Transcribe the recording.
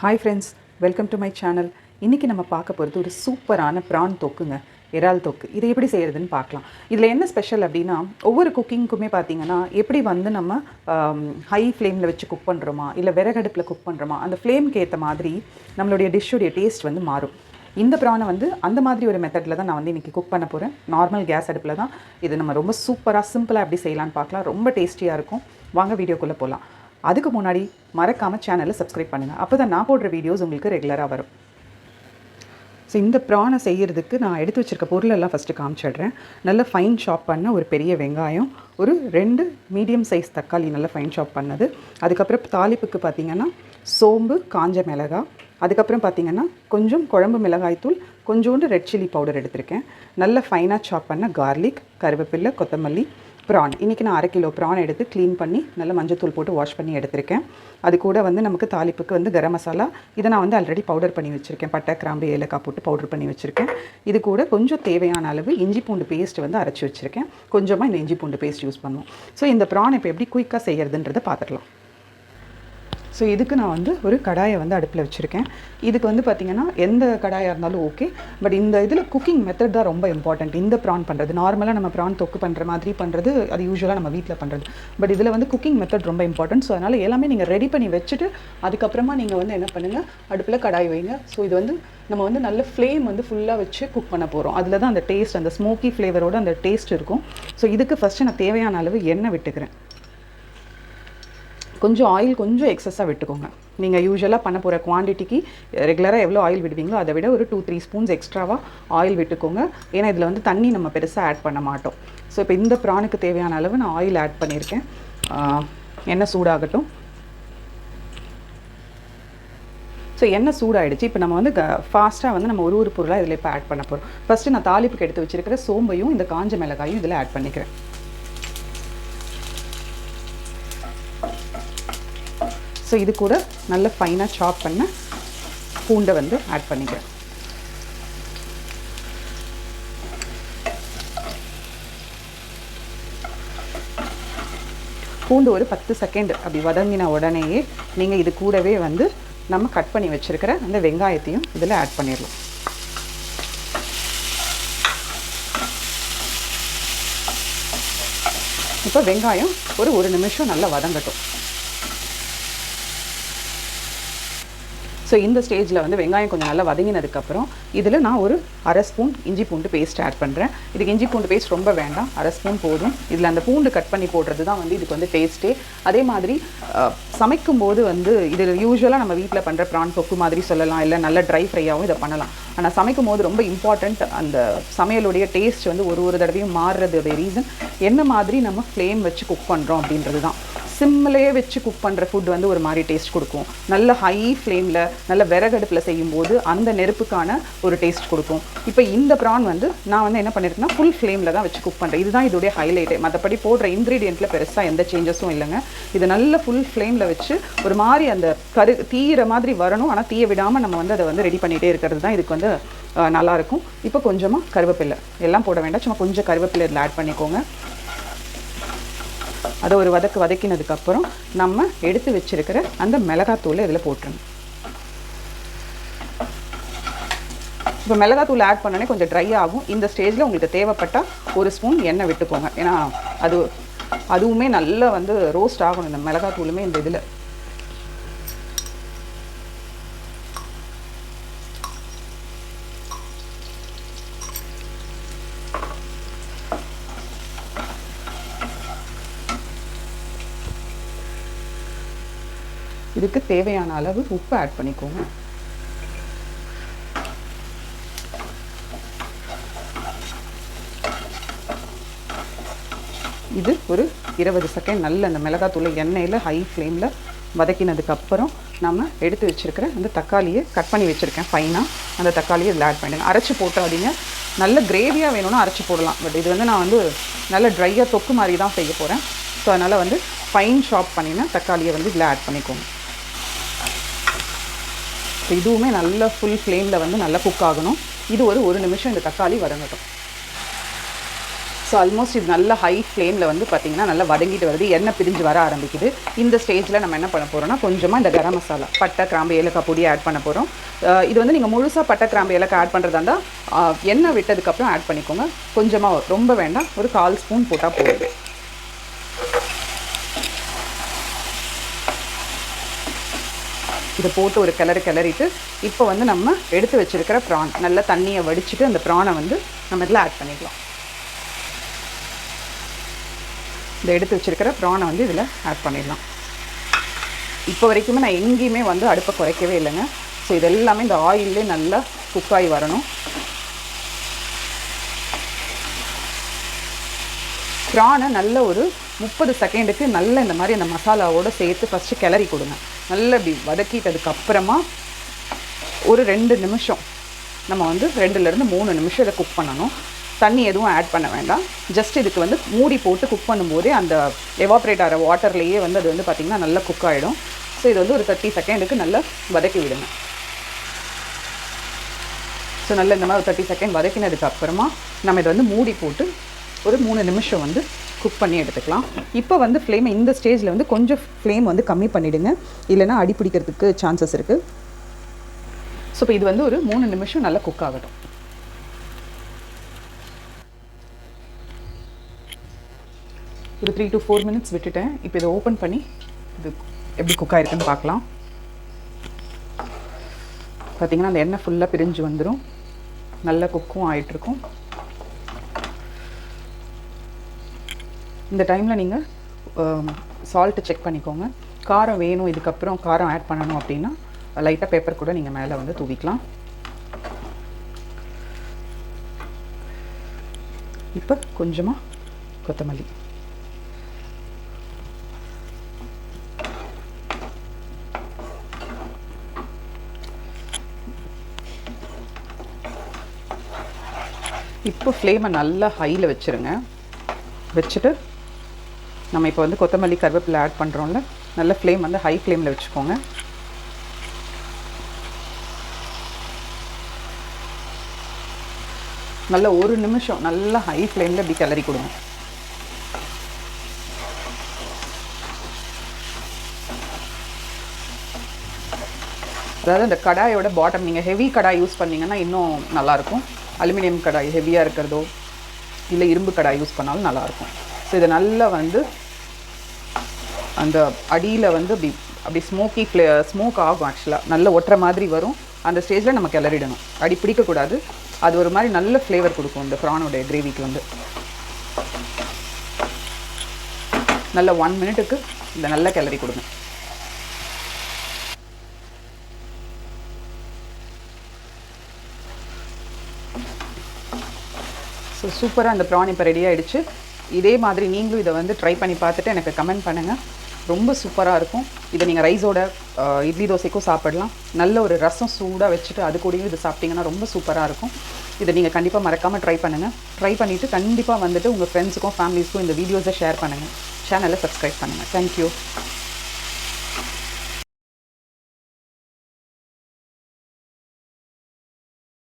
Hi friends, welcome to my channel. இன்னைக்கு நம்ம பார்க்க போகிறது ஒரு சூப்பரான prawn தொக்குங்க, இறால் தொக்கு. இதை எப்படி செய்யறதுன்னு பார்க்கலாம். இதில் என்ன ஸ்பெஷல் அப்படின்னா, ஒவ்வொரு குக்கிங்க்குமே பார்த்தீங்கன்னா எப்படி வந்து நம்ம ஹை ஃப்ளேமில் வச்சு குக் பண்ணுறோமா இல்லை விறகடுப்பில் குக் பண்ணுறோமா, அந்த ஃப்ளேம்க்கு ஏற்ற மாதிரி நம்மளுடைய டிஷ்ஷுடைய டேஸ்ட் வந்து மாறும். இந்த ப்ரானை வந்து அந்த மாதிரி ஒரு மெத்தடில் தான் நான் வந்து இன்றைக்கி குக் பண்ண போகிறேன். நார்மல் கேஸ் அடுப்பில் தான். இது நம்ம ரொம்ப சூப்பராக சிம்பிளாக எப்படி செய்யலான்னு பார்க்கலாம். ரொம்ப டேஸ்டியாக இருக்கும். வாங்க வீடியோக்குள்ளே போகலாம். அதுக்கு முன்னாடி மறக்காமல் சேனலை சப்ஸ்கிரைப் பண்ணுங்கள். அப்போ தான் நான் போடுற வீடியோஸ் உங்களுக்கு ரெகுலராக வரும். ஸோ இந்த ப்ரானை செய்கிறதுக்கு நான் எடுத்து வச்சுருக்க பொருளெல்லாம் ஃபஸ்ட்டு காமிச்சிடுறேன். நல்ல ஃபைன் ஷாப் பண்ண ஒரு பெரிய வெங்காயம், ஒரு 2 மீடியம் சைஸ் தக்காளி நல்ல ஃபைன் ஷாப் பண்ணது. அதுக்கப்புறம் தாளிப்புக்கு பார்த்திங்கன்னா சோம்பு, காஞ்ச மிளகாய், அதுக்கப்புறம் பார்த்திங்கன்னா கொஞ்சம் குழம்பு மிளகாய்த்தூள், கொஞ்சோண்டு ரெட் சில்லி பவுடர் எடுத்திருக்கேன். நல்ல ஃபைனாக சாப் பண்ண கார்லிக், கருவேப்பிலை, கொத்தமல்லி, ப்ரான். இன்றைக்கி நான் 1/2 கிலோ ப்ரான் எடுத்து க்ளீன் பண்ணி நல்லா மஞ்சத்தூள் போட்டு வாஷ் பண்ணி எடுத்திருக்கேன். அது கூட வந்து நமக்கு தாளிப்புக்கு வந்து கரம் மசாலா, இதை நான் வந்து ஆல்ரெடி பவுடர் பண்ணி வச்சுருக்கேன். பட்டை, கிராம்பு, ஏலக்காய் போட்டு பவுடர் பண்ணி வச்சுருக்கேன். இது கூட கொஞ்சம் தேவையான அளவு இஞ்சி பூண்டு பேஸ்ட் வந்து அரைச்சி வச்சுருக்கேன். கொஞ்சமாக இந்த இஞ்சி பூண்டு பேஸ்ட் யூஸ் பண்ணுவோம். ஸோ இந்த ப்ரான் இப்போ எப்படி குயிக்காக செய்கிறதுன்றதை பார்த்துக்கலாம். ஸோ இதுக்கு நான் வந்து ஒரு கடாயை வந்து அடுப்பில் வச்சுருக்கேன். இதுக்கு வந்து பார்த்திங்கன்னா எந்த கடாயாக இருந்தாலும் ஓகே. பட் இந்த இதில் குக்கிங் மெத்தட் தான் ரொம்ப இம்பார்ட்டண்ட். இந்த ப்ரான் பண்ணுறது நார்மலாக நம்ம ப்ரான் தொக்கு பண்ணுற மாதிரி பண்ணுறது அது யூஸ்வலாக நம்ம வீட்டில் பண்ணுறது. பட் இதில் வந்து குக்கிங் மெத்தட் ரொம்ப இம்பார்ட்டன்ட். ஸோ அதனால் எல்லாமே நீங்கள் ரெடி பண்ணி வச்சுட்டு அதுக்கப்புறமா நீங்கள் வந்து என்ன பண்ணுங்கள், அடுப்பில் கடாய் வைங்க. ஸோ இது வந்து நம்ம வந்து நல்ல ஃப்ளேம் வந்து ஃபுல்லாக வச்சு குக் பண்ண போகிறோம். அதில் தான் அந்த டேஸ்ட், அந்த ஸ்மோக்கி ஃப்ளேவரோட அந்த டேஸ்ட் இருக்கும். ஸோ இதுக்கு ஃபஸ்ட்டு நான் தேவையான அளவு எண்ணெய் விட்டுக்கிறேன். கொஞ்சம் ஆயில் கொஞ்சம் எக்ஸஸாக விட்டுக்கோங்க. நீங்கள் யூஸ்வலாக பண்ண போகிற குவான்டிட்டிக்கு ரெகுலராக எவ்வளோ ஆயில் விடுவீங்களோ அதை விட ஒரு 2-3 ஸ்பூன்ஸ் எக்ஸ்ட்ராவாக ஆயில் விட்டுக்கோங்க. ஏன்னா இதில் வந்து தண்ணி நம்ம பெருசாக ஆட் பண்ண மாட்டோம். ஸோ இப்போ இந்த ப்ரானுக்கு தேவையான அளவு நான் ஆயில் ஆட் பண்ணியிருக்கேன். எண்ணெய் சூடாகட்டும். ஸோ எண்ணெய் சூடாகிடுச்சு. இப்போ நம்ம வந்து ஃபாஸ்ட்டாக வந்து நம்ம ஒரு பொருளாக இதில் இப்போ ஆட் பண்ண போகிறோம். ஃபஸ்ட்டு நான் தாளிப்புக்கு எடுத்து வச்சுருக்கிற சோம்பையும் இந்த காஞ்ச மிளகாயும் இதில் ஆட் பண்ணிக்கிறேன். ஸோ இது கூட நல்ல ஃபைனாக சாப் பண்ண பூண்டை வந்து ஆட் பண்ணிக்கிறேன். பூண்டு ஒரு 10 செகண்ட் அப்படி வதங்கின உடனேயே நீங்கள் இது கூடவே வந்து நம்ம கட் பண்ணி வச்சுருக்கிற அந்த வெங்காயத்தையும் இதில் ஆட் பண்ணிடலாம். இப்போ வெங்காயம் ஒரு 1 நிமிஷம் நல்லா வதங்கட்டும். ஸோ இந்த ஸ்டேஜில் வந்து வெங்காயம் கொஞ்சம் நல்லா வதங்கினதுக்கப்புறம் இதில் நான் ஒரு 1/2 ஸ்பூன் இஞ்சி பூண்டு பேஸ்ட் ஆட் பண்ணுறேன். இதுக்கு இஞ்சி பூண்டு பேஸ்ட் ரொம்ப வேண்டாம், 1/2 ஸ்பூன் போதும். இதில் அந்த பூண்டு கட் பண்ணி போடுறது தான் வந்து இதுக்கு வந்து டேஸ்ட்டே. அதே மாதிரி சமைக்கும்போது வந்து இதில் யூஸ்வலாக நம்ம வீட்டில் பண்ணுற ப்ரான் தொக்கு மாதிரி சொல்லலாம், இல்லை நல்ல ட்ரை ஃப்ரையாகவும் இதை பண்ணலாம். ஆனால் சமைக்கும் போது ரொம்ப இம்பார்ட்டண்ட் அந்த சமையலுடைய டேஸ்ட் வந்து ஒரு தடவையும் மாறுறதுடைய ரீசன் என்ன மாதிரி நம்ம ஃப்ளேம் வச்சு குக் பண்ணுறோம் அப்படின்றது தான். சிம்மிலேயே வச்சு குக் பண்ணுற ஃபுட் வந்து ஒரு மாதிரி டேஸ்ட் கொடுக்கும். நல்ல ஹை ஃப்ளேமில் நல்ல விறகடுப்பில் செய்யும்போது அந்த நெருப்புக்கான ஒரு டேஸ்ட் கொடுக்கும். இப்போ இந்த ப்ரான் வந்து நான் வந்து என்ன பண்ணியிருக்கேன்னா ஃபுல் ஃப்ளேமில் தான் வச்சு குக் பண்ணுறேன். இதுதான் இதோடைய ஹைலைட்டே. மற்றபடி போடுற இன்க்ரீடியண்ட்டில் பெருசாக எந்த சேஞ்சஸும் இல்லைங்க. இது நல்ல ஃபுல் ஃப்ளேமில் வச்சு ஒரு மாதிரி அந்த தீயிற மாதிரி வரணும். ஆனால் தீய விடாமல் நம்ம வந்து அதை வந்து ரெடி பண்ணிகிட்டே இருக்கிறது தான் இதுக்கு வந்து நல்லாயிருக்கும். இப்போ கொஞ்சமாக கருவேப்பிலை, எல்லாம் போட வேண்டாம், சும்மா கொஞ்சம் கருவேப்பிலை இதில் ஆட் பண்ணிக்கோங்க. அதை ஒரு வதக்கினதுக்கப்புறம் நம்ம எடுத்து வச்சுருக்கிற அந்த மிளகாத்தூளை இதில் போட்டுருங்க. இப்போ மிளகாத்தூள் ஆட் பண்ணோன்னே கொஞ்சம் ட்ரை ஆகும். இந்த ஸ்டேஜில் உங்களுக்கு தேவைப்பட்டால் 1 ஸ்பூன் எண்ணெய் விட்டுக்கோங்க. ஏன்னா அதுவுமே நல்லா வந்து ரோஸ்ட் ஆகணும் இந்த மிளகாத்தூளுமே இந்த இதில். இதுக்கு தேவையான அளவு உப்பு ஆட் பண்ணிக்கோங்க. இது ஒரு 20 செகண்ட் நல்ல அந்த மிளகாத்தூளை எண்ணெயில் ஹை ஃப்ளேமில் வதக்கினதுக்கப்புறம் நம்ம எடுத்து வச்சுருக்கிற அந்த தக்காளியை கட் பண்ணி வச்சுருக்கேன் ஃபைனாக. அந்த தக்காளியை இதில் ஆட் பண்ணிடுங்க. அரைச்சி போட்டாதீங்க. நல்ல கிரேவியாக வேணும்னா அரைச்சி போடலாம். பட் இது வந்து நான் வந்து நல்ல ட்ரையாக தொக்கு மாதிரி தான் செய்ய போகிறேன். ஸோ அதனால் வந்து ஃபைன் ஷாப் பண்ணினா தக்காளியை வந்து இதில் ஆட் பண்ணிக்கோங்க. ஸோ இதுவுமே நல்ல ஃபுல் ஃப்ளேமில் வந்து நல்லா குக் ஆகணும். இது ஒரு 1 நிமிஷம் இந்த தக்காளி வதங்கட்டும். ஸோ ஆல்மோஸ்ட் இது நல்ல ஹை ஃப்ளேமில் வந்து பார்த்திங்கன்னா நல்லா வதங்கிட்டு வருது, எண்ணெய் பிரிஞ்சு வர ஆரம்பிக்குது. இந்த ஸ்டேஜில் நம்ம என்ன பண்ண போகிறோம்னா கொஞ்சமாக இந்த கரம் மசாலா, பட்டை, கிராம்பு, ஏலக்காய் பொடி ஆட் பண்ண போகிறோம். இது வந்து நீங்கள் முழுசாக பட்டை, கிராம்பு, ஏலக்காய் ஆட் பண்ணுறதா இருந்தால் எண்ணெய் விட்டதுக்கப்புறம் ஆட் பண்ணிக்கோங்க. கொஞ்சமாக, ரொம்ப வேண்டாம், ஒரு 1/4 ஸ்பூன் போட்டால் போதும். இதை போட்டு ஒரு கிளறிட்டு இப்போ வந்து நம்ம எடுத்து வச்சுருக்கிற ப்ரான் நல்லா தண்ணியை வடிச்சிட்டு அந்த ப்ரானை வந்து நம்ம இதில் ஆட் பண்ணிக்கலாம். இந்த எடுத்து வச்சுருக்கிற ப்ரானை வந்து இதில் ஆட் பண்ணிடலாம். இப்போ வரைக்குமே நான் எங்கேயுமே வந்து அடுப்பை குறைக்கவே இல்லைங்க. ஸோ இது எல்லாமே இந்த ஆயிலே நல்லா குக் ஆகி வரணும். ப்ரானை நல்ல ஒரு 30 செகண்டுக்கு நல்லா இந்த மாதிரி அந்த மசாலாவோடு சேர்த்து ஃபஸ்ட்டு கிளறி கொடுங்க. நல்லா இப்படி வதக்கிட்டதுக்கப்புறமா ஒரு 2 நிமிஷம் நம்ம வந்து 2லேருந்து 3 நிமிஷம் இதை குக் பண்ணணும். தண்ணி எதுவும் ஆட் பண்ண வேண்டாம். ஜஸ்ட் இதுக்கு வந்து மூடி போட்டு குக் பண்ணும்போதே அந்த எவாப்ரேட் ஆகிற வாட்டர்லேயே வந்து அது வந்து பார்த்திங்கன்னா நல்லா குக் ஆகிடும். ஸோ இது வந்து ஒரு 30 செகண்டுக்கு நல்லா வதக்கி விடுங்க. ஸோ நல்லா இந்த மாதிரி ஒரு 30 செகண்ட் வதக்கினதுக்கப்புறமா நம்ம இதை வந்து மூடி போட்டு ஒரு 3 நிமிஷம் வந்து குக் பண்ணி எடுத்துக்கலாம். இப்போ வந்து ஃப்ளேமை இந்த ஸ்டேஜில் வந்து கொஞ்சம் ஃப்ளேம் வந்து கம்மி பண்ணிவிடுங்க, இல்லைனா அடி பிடிக்கிறதுக்கு சான்சஸ் இருக்குது. ஸோ இப்போ இது வந்து ஒரு 3 நிமிஷம் நல்லா குக் ஆகட்டும். ஒரு 3 to 4 மினிட்ஸ் விட்டுட்டேன். இப்போ இதை ஓப்பன் பண்ணி இது எப்படி குக் ஆகிருக்குன்னு பார்க்கலாம். பார்த்திங்கன்னா அந்த எண்ணெய் ஃபுல்லாக பிரிஞ்சு வந்துடும், நல்லா குக்கும் ஆகிட்டுருக்கும். இந்த டைமில் நீங்கள் சால்ட்டு செக் பண்ணிக்கோங்க. காரம் வேணும், இதுக்கப்புறம் காரம் ஆட் பண்ணணும் அப்படின்னா லைட்டாக பேப்பர் கூட நீங்கள் மேலே வந்து தூவிக்கலாம். இப்போ கொஞ்சமாக கொத்தமல்லி, இப்போ ஃப்ளேமை நல்லா ஹையில் வச்சுருங்க. வச்சுட்டு நம்ம இப்போ வந்து கொத்தமல்லி, கருவேப்பிலை ஆட் பண்ணுறோம்ல, நல்ல ஃப்ளேம் வந்து ஹை ஃப்ளேமில் வச்சுக்கோங்க. நல்ல 1 நிமிஷம் நல்லா ஹை ஃப்ளேமில் இப்படி கிளறி கொடுங்க. அதாவது அந்த கடாயோட பாட்டம், நீங்கள் ஹெவி கடாய் யூஸ் பண்ணிங்கன்னா இன்னும் நல்லாயிருக்கும். அலுமினியம் கடாய் ஹெவியாக இருக்கிறதோ இல்லை இரும்பு கடாய் யூஸ் பண்ணாலும் நல்லாயிருக்கும். ஸோ இதை நல்லா வந்து அந்த அடியில் வந்து அப்படி ஸ்மோக் ஆகும். ஆக்சுவலாக நல்ல ஒட்டுற மாதிரி வரும். அந்த ஸ்டேஜில் நம்ம கிளறிடணும், அடி பிடிக்கக்கூடாது. அது ஒரு மாதிரி நல்ல ஃப்ளேவர் கொடுக்கும் இந்த ப்ரானோடைய கிரேவிக்கு வந்து. நல்ல 1 மினிட்டுக்கு இதை நல்லா கிளறி கொடுங்க. ஸோ சூப்பராக அந்த ப்ரான் இப்போ ரெடி ஆகிடுச்சு. இதே மாதிரி நீங்களும் இதை வந்து ட்ரை பண்ணி பார்த்துட்டு எனக்கு கமெண்ட் பண்ணுங்கள். ரொம்ப சூப்பராக இருக்கும். இதை நீங்கள் ரைஸோட, இட்லி தோசைக்கும் சாப்பிடலாம். நல்ல ஒரு ரசம் சூடாக வச்சுட்டு அது கூடயும் இது சாப்பிட்டிங்கன்னா ரொம்ப சூப்பராக இருக்கும். இதை நீங்கள் கண்டிப்பாக மறக்காமல் ட்ரை பண்ணுங்கள். ட்ரை பண்ணிவிட்டு கண்டிப்பாக வந்துட்டு உங்கள் ஃப்ரெண்ட்ஸுக்கும் ஃபேமிலிஸ்க்கும் இந்த வீடியோஸை ஷேர் பண்ணுங்கள். சேனலை சப்ஸ்கிரைப் பண்ணுங்கள். தேங்க்யூ.